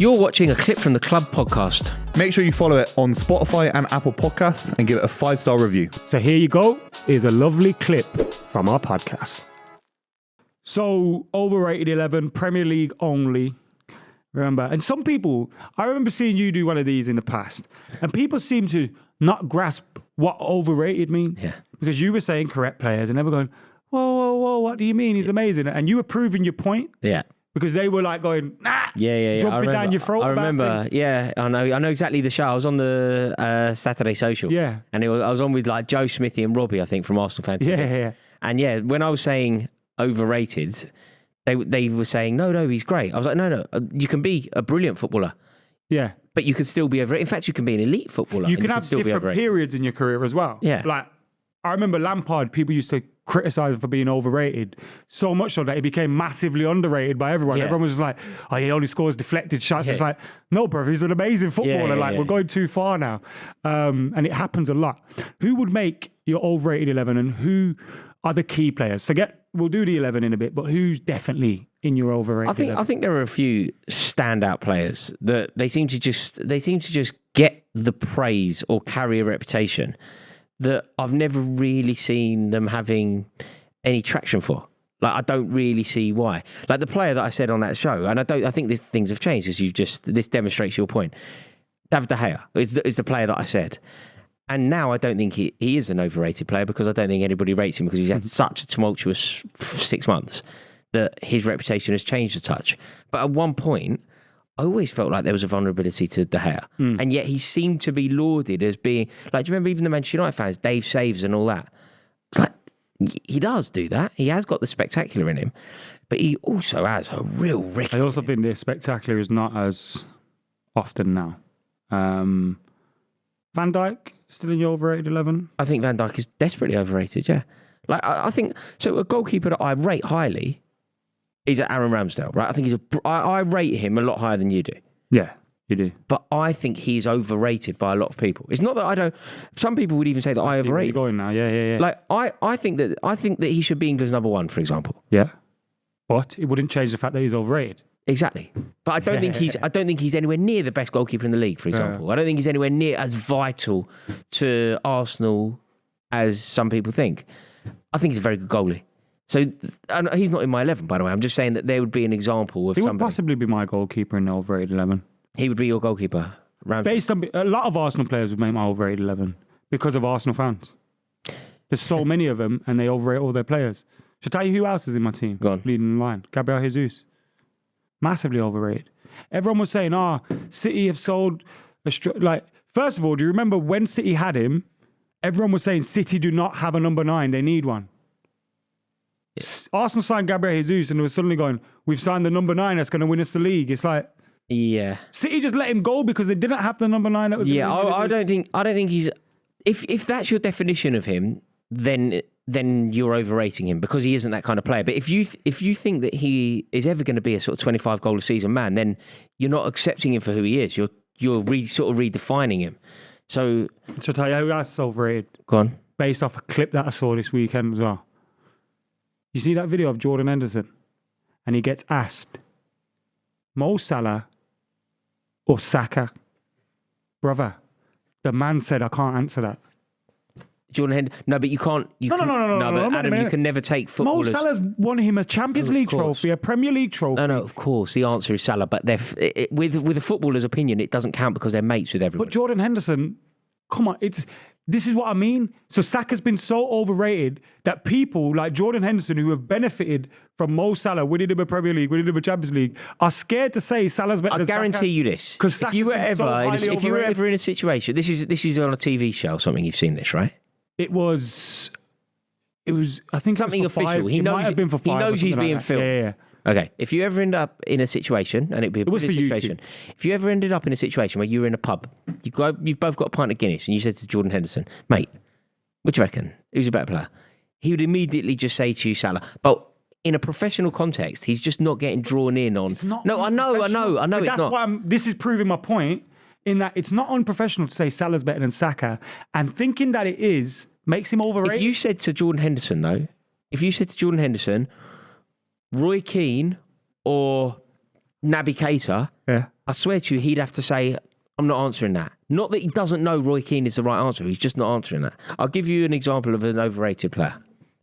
You're watching a clip from the Club podcast. Make sure you follow it on Spotify and Apple Podcasts and give it a 5-star review. So here you go, is a lovely clip from our podcast. So, overrated 11, Premier League only. Remember, and some people, I remember seeing you do one of these in the past, and people seem to not grasp what overrated means. Yeah. Because you were saying correct players, and they were going, whoa, what do you mean? He's amazing. And you were proving your point. Yeah. Because they were like going, Yeah. jumping down your throat. I remember. Yeah, I know exactly the show. I was on the Saturday Social. Yeah. And I was on with like Joe Smithy and Robbie, I think, from Arsenal Fans. Yeah. And yeah, when I was saying overrated, they were saying, no, he's great. I was like, no, you can be a brilliant footballer. Yeah. But you can still be overrated. In fact, you can be an elite footballer. You can have different periods in your career as well. Yeah. Like, I remember Lampard, people used to criticise him for being overrated, so much so that he became massively underrated by everyone. Yeah. Everyone was just like, oh, he only scores deflected shots. Yeah. It's like, no, bro, he's an amazing footballer. We're going too far now. And it happens a lot. Who would make your overrated 11 and who are the key players? We'll do the 11 in a bit, but who's definitely in your overrated 11? I think there are a few standout players that they seem to just get the praise or carry a reputation that I've never really seen them having any traction for. Like, I don't really see why. Like the player that I said on that show, and I think things have changed as this demonstrates your point. David De Gea is the player that I said. And now I don't think he is an overrated player because I don't think anybody rates him because he's had such a tumultuous 6 months that his reputation has changed a touch. But at one point, I always felt like there was a vulnerability to De Gea. And yet he seemed to be lauded as being... Like, do you remember even the Manchester United fans, Dave saves and all that? It's like, he does do that. He has got the spectacular in him. But he also has a real rick. I also think the spectacular is not as often now. Van Dijk, still in your overrated 11? I think Van Dijk is desperately overrated, yeah. Like, I think... So a goalkeeper that I rate highly is Aaron Ramsdale, right? I think I rate him a lot higher than you do. Yeah, you do. But I think he's overrated by a lot of people. It's not that I don't... Some people would even say that I overrate him. You're going now, yeah. Like, I think that he should be England's number one, for example. Yeah. But it wouldn't change the fact that he's overrated. Exactly. But I don't think he's anywhere near the best goalkeeper in the league, for example. I don't think he's anywhere near as vital to Arsenal as some people think. I think he's a very good goalie. So he's not in my 11, by the way. I'm just saying that there would be an example of He would somebody. possibly be my goalkeeper in the overrated 11. He would be your goalkeeper. Based on a lot of Arsenal players would make my overrated 11 because of Arsenal fans. There's so many of them and they overrate all their players. Should I tell you who else is in my team? Go on. Leading the line. Gabriel Jesus. Massively overrated. Everyone was saying, City have sold... first of all, do you remember when City had him, everyone was saying City do not have a number 9, they need one. Arsenal signed Gabriel Jesus and they were suddenly going, we've signed the number 9 that's going to win us the league. It's like... Yeah. City just let him go because they didn't have the number 9 that was... Yeah, I don't think he's... If that's your definition of him, then you're overrating him because he isn't that kind of player. But if you think that he is ever going to be a sort of 25 goal a season man, then you're not accepting him for who he is. You're sort of redefining him. So I tell you who else is overrated? Go on. Based off a clip that I saw this weekend as well. You see that video of Jordan Henderson? And he gets asked, Mo Salah or Saka? Brother, the man said, I can't answer that. Jordan Henderson. No, but you can't. No, but Adam, you can never take footballers. Mo Salah's won him a Champions League trophy, a Premier League trophy. No, of course. The answer is Salah. But with a footballer's opinion, it doesn't count because they're mates with everyone. But Jordan Henderson, come on, this is what I mean. So Saka's been so overrated that people like Jordan Henderson, who have benefited from Mo Salah winning him a Premier League, winning him a Champions League, are scared to say Salah's better than Saka. I guarantee you this. Because if you were ever in a situation, this is on a TV show or something, you've seen this, right? It was. I think something official. Official. He knows. Might have been for 5. He knows he's being filmed. Yeah. Okay. If you ever end up in a situation, and it'd be a brilliant situation. If you ever ended up in a situation where you were in a pub, you've both got a pint of Guinness, and you said to Jordan Henderson, "Mate, what do you reckon? Who's a better player?" He would immediately just say to you, Salah. But in a professional context, he's just not getting drawn in on. No, I know. But It's not. Why this is proving my point. In that it's not unprofessional to say Salah's better than Saka, and thinking that it is makes him overrated. If you said to Jordan Henderson, Roy Keane or Naby Keita, I swear to you, he'd have to say, I'm not answering that. Not that he doesn't know Roy Keane is the right answer. He's just not answering that. I'll give you an example of an overrated player.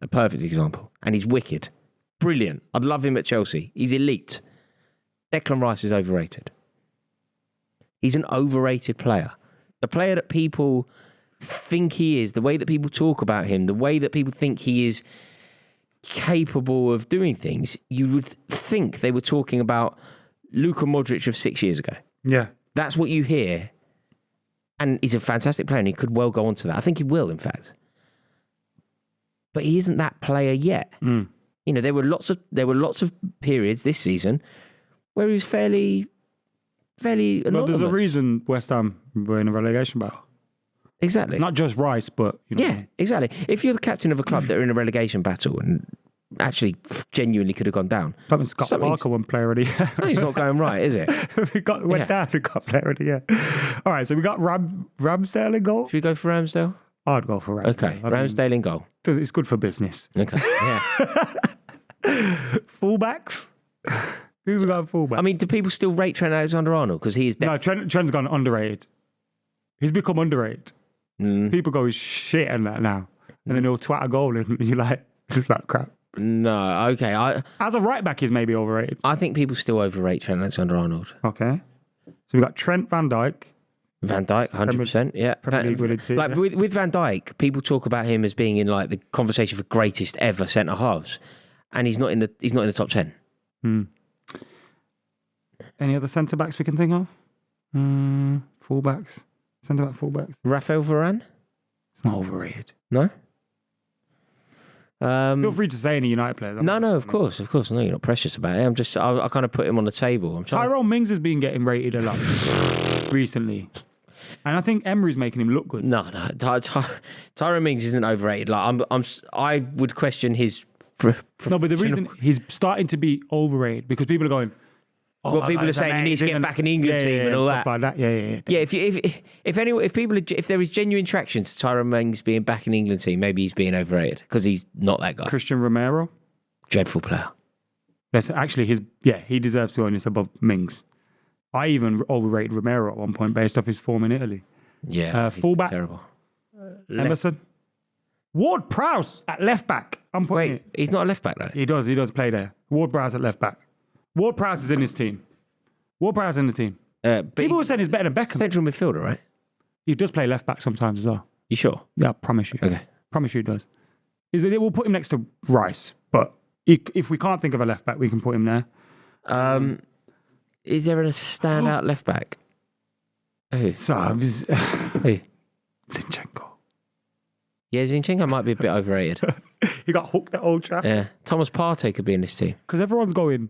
A perfect example. And he's wicked. Brilliant. I'd love him at Chelsea. He's elite. Declan Rice is overrated. He's an overrated player. The player that people think he is, the way that people talk about him, the way that people think he is capable of doing things, you would think they were talking about Luka Modric of 6 years ago. Yeah. That's what you hear. And he's a fantastic player and he could well go on to that. I think he will, in fact. But he isn't that player yet. You know, there were lots of periods this season where he was fairly anonymous. Well, there's a reason West Ham were in a relegation battle. Exactly. Not just Rice, but you know. Yeah, exactly. If you're the captain of a club that are in a relegation battle and actually genuinely could have gone down. That was Scott Parker won player of the year. Something's not going right, is it? went down and got player of the year. All right, so we got Ramsdale in goal. Should we go for Ramsdale? I'd go for Ramsdale. Okay, Ramsdale in goal. It's good for business. Okay, yeah. Fullbacks? Who's got a fullback? I mean, do people still rate Trent Alexander-Arnold? Because he is... No, Trent's gone underrated. He's become underrated. People go, he's shit and that now. And then he'll twat a goal and you're like, this is like crap. No, okay. As a right back, he's maybe overrated. I think people still overrate Trent Alexander-Arnold. Okay. So we've got Trent, Van Dijk. Van Dijk, 100%. Yeah. Premier League winning team, like yeah. with Van Dijk, people talk about him as being in like the conversation for greatest ever centre halves, and he's not in the top 10. Any other centre backs we can think of? Fullbacks, centre back fullbacks. Raphael Varane? It's not overrated. No. Feel free to say any United players. No, of course. No, you're not precious about it. I kind of put him on the table. Tyrone Mings has been getting rated a lot recently. And I think Emery's making him look good. No. Tyrone Mings isn't overrated. Like I would question his. No, but the reason he's starting to be overrated because people are going. Well, people are saying he needs to get back in the England team and all that. Like that. Yeah. Yeah, if there is genuine traction to Tyrone Mings being back in the England team, maybe he's being overrated because he's not that guy. Christian Romero, dreadful player. That's actually he deserves to own this above Mings. I even overrated Romero at one point based off his form in Italy. Yeah, fullback, terrible. Emerson. Ward-Prowse at left back. He's not a left back though. He does play there. Ward-Prowse at left back. Ward-Prowse is in his team. Ward-Prowse in the team. People were saying he's better than Beckham. Central midfielder, right? He does play left back sometimes as well. You sure? Yeah, I promise you. Okay. Promise you he does. We'll put him next to Rice, but if we can't think of a left back, we can put him there. Is there a standout left back? Who? Who? Zinchenko. Yeah, Zinchenko might be a bit overrated. He got hooked at Old Trafford. Yeah. Thomas Partey could be in this team. Because everyone's going,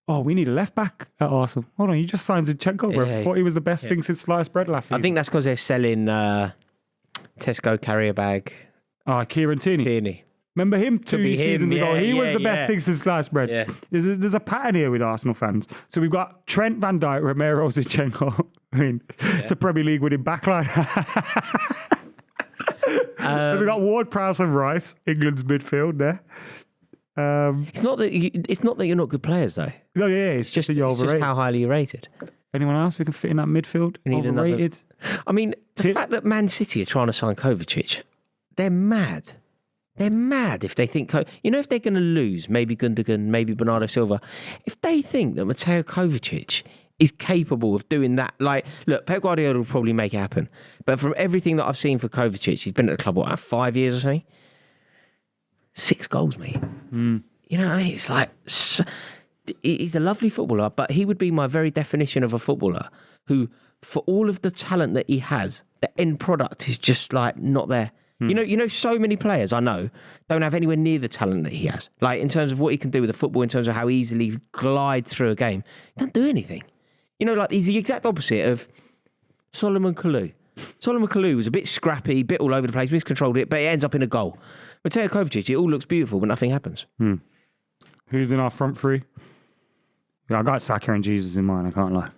we need a left back at Arsenal. Hold on, you just signed Zinchenko, bro. I thought he was the best thing since sliced bread last season. I think that's because they're selling Tesco carrier bag. Kieran Tierney. Remember him 2 seasons ago? He was the best thing since sliced bread. Yeah. There's a pattern here with Arsenal fans. So we've got Trent, Van Dijk, Romero, Zinchenko. I mean, it's a Premier League winning backline. Then we got Ward-Prowse and Rice, England's midfield there. It's not that you're not good players though. No, it's just that you're overrated. It's just how highly you're rated. Anyone else we can fit in that midfield? We need overrated. I mean, the fact that Man City are trying to sign Kovacic, they're mad. They're mad if they think... if they're going to lose, maybe Gundogan, maybe Bernardo Silva, if they think that Mateo Kovacic is capable of doing that, like, look, Pep Guardiola will probably make it happen. But from everything that I've seen for Kovacic, he's been at the club, 5 years or something? 6 goals, mate. You know what I mean? It's like... He's a lovely footballer, but he would be my very definition of a footballer who, for all of the talent that he has, the end product is just, like, not there. You know, so many players I know don't have anywhere near the talent that he has. Like, in terms of what he can do with the football, in terms of how easily he glides through a game. He doesn't do anything. You know, like, he's the exact opposite of Solomon Kalou. Solomon Kalou was a bit scrappy, a bit all over the place, miscontrolled it, but it ends up in a goal. Mateo Kovacic, it all looks beautiful, but nothing happens. Who's in our front three? Yeah, I got Saka and Jesus in mind, I can't lie.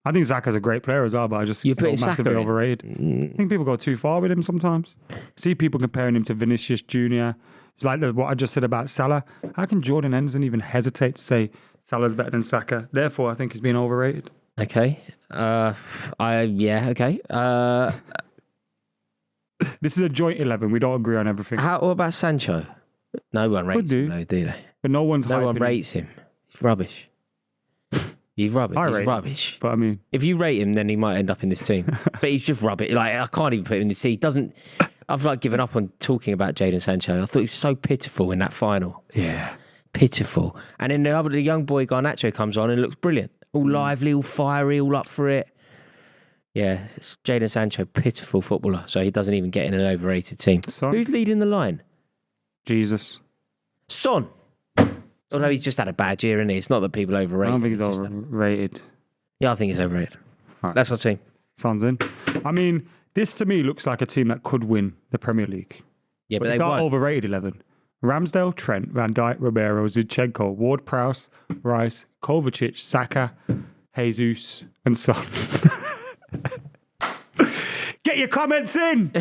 I think Saka's a great player as well, but I just You're putting massively Saka in? overrated. I think people go too far with him sometimes. See people comparing him to Vinicius Jr. It's like what I just said about Salah. How can Jordan Henderson even hesitate to say Salah's better than Saka. Therefore, I think he's being overrated. Okay. Okay. This is a joint 11. We don't agree on everything. What about Sancho? No one rates do. him, though, do they? But no one's No one hyping him. rates him. He's rubbish. He's rubbish. I rate He's him. rubbish. But I mean, If you rate him, then he might end up in this team. But he's just rubbish. Like, I can't even put him in this team. He doesn't. I've like given up on talking about Jadon Sancho. I thought he was so pitiful in that final. yeah. Pitiful. And then the young boy Garnacho comes on and looks brilliant. All lively, all fiery, all up for it. Yeah, it's Jadon Sancho, pitiful footballer. So he doesn't even get in an overrated team. Son? Who's leading the line? Jesus. Son. Although he's just had a bad year, isn't he? It's not that people overrate I don't think him, he's it's just overrated. yeah, I think he's overrated. Right. That's our team. Son's in. I mean, this to me looks like a team that could win the Premier League. Yeah, but It's they our won. overrated 11. Ramsdale, Trent, Van Dijk, Ribeiro, Zinchenko, Ward-Prowse, Rice, Kovacic, Saka, Jesus, and Son. Get your comments in!